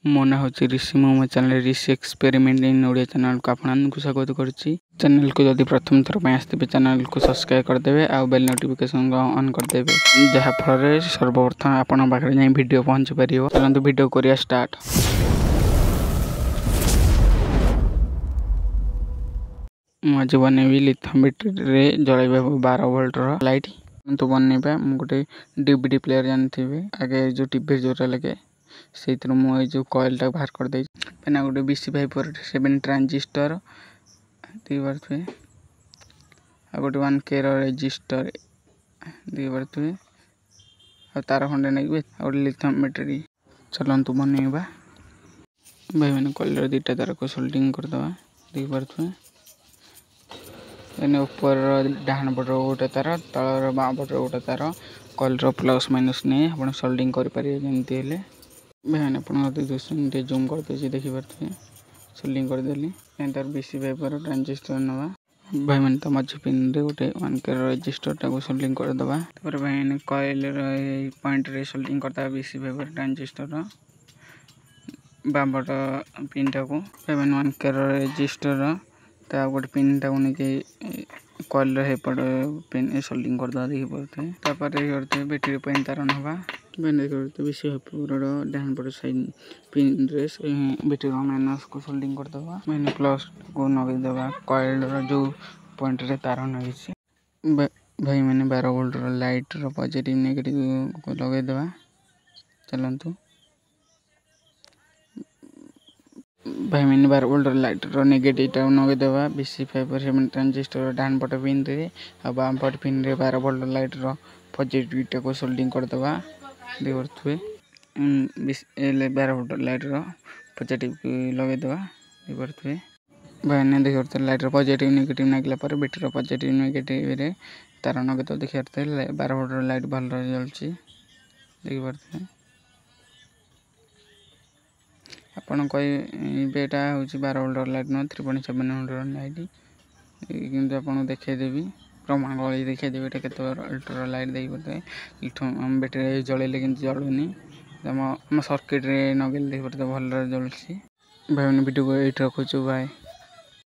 मो ना हूँ ऋषि मो channel Rishi experiment in Odia channel को आपको स्वागत करुच्ची। चैनल को जदि प्रथम थर आसते चैनल को सब्सक्राइब करदे आ बेल नोटिफिकेशन ऑन करदे जहाँफल सर्वप्रथम आपण पाखे जाए वीडियो पहुंची पार। चलते वीडियो करिया स्टार्ट। आज बनैबी लिथियम बैटरी जलैबा 12 वोल्टर लाइट तो बनैबा। गोटे डीवीडी प्लेयर जानते आगे जो टीवी जोरा लगे से जो कॉइल टा बाहर कर दे पेना गोटे BC547 ट्रांजिस्टर दी बार आ गोटे 1K रेजिस्टर दी बार आ तार खंडे नहीं गोटे लिथियम बैटरी। चलतु बनैबा भाई मैंने कॉइल दुटा तार को सोल्डिंग करदे दी बार ऊपर डाहाण पट गोटे तार तलर बाँ पट गोटे तार कॉइल प्लस माइनस नहीं आप सोल्डिंग करेंगे जमी भाई आप जूम करदे देखिपे सोल्डिंग करदेली तार BC5 ट्रांजिस्टर नवा भाई मैंने तो मझी पिन रे गोटे 1K रेजिस्टर टाक सोल्डिंग करदे भाई मैंने कॉइल पॉइंट रे सोल्डिंग करदे BC5 ट्रांजिस्टर बाँपट पिन टाक भाई मैंने 1K रेजिस्टर गोटे पिन टाक नहीं कॉइल हेपट पिन सोल्डिंग करदे देखिए बैटेरी पिन तार नवा BC5 डाहाण पट साइड पिन रे बैटेरी माइनस को सोल्डिंग करदे मैंने प्लस को नगेदेवा कॉइल जो पॉइंट रे तार नगी भाई मैंने 12 वोल्ट लाइट पॉजिटिव नेगेटिव को लगेदेवा। चलतु भाई मैंने 12 वोल्ट लाइट नेगेटिव टाक नगेदेवा BC5 ट्रांजिस्टर डाहाण पट पिन रे आ बाम पट पिन रे 12 वोल्ट लाइट पॉजिटिव टाक सोल्डिंग करदे देखुए 12 वोल्ट लाइट पॉजिटिव लगेदेवा देखुए भाई ने देखते लाइट पॉजिटिव नेगेटिव नागिला बैटेरी पॉजिटिव नेगेटिव रे तार नगे तो देखिए 12 वोल्ट लाइट भल जलुची देखिए आपन कहीटा हूँ 12 वोल्ट लाइट न 3.7 लाइट कि आपको देखेदेवी प्रमाण गली देखेदेवी केत वोल्टर लाइट देखिए बैटेरी जलैले कि जलूनी आम सर्किट रे नगेले देखिए भल जलुची भाई मैंने वीडियो को ये रखुचु बाय।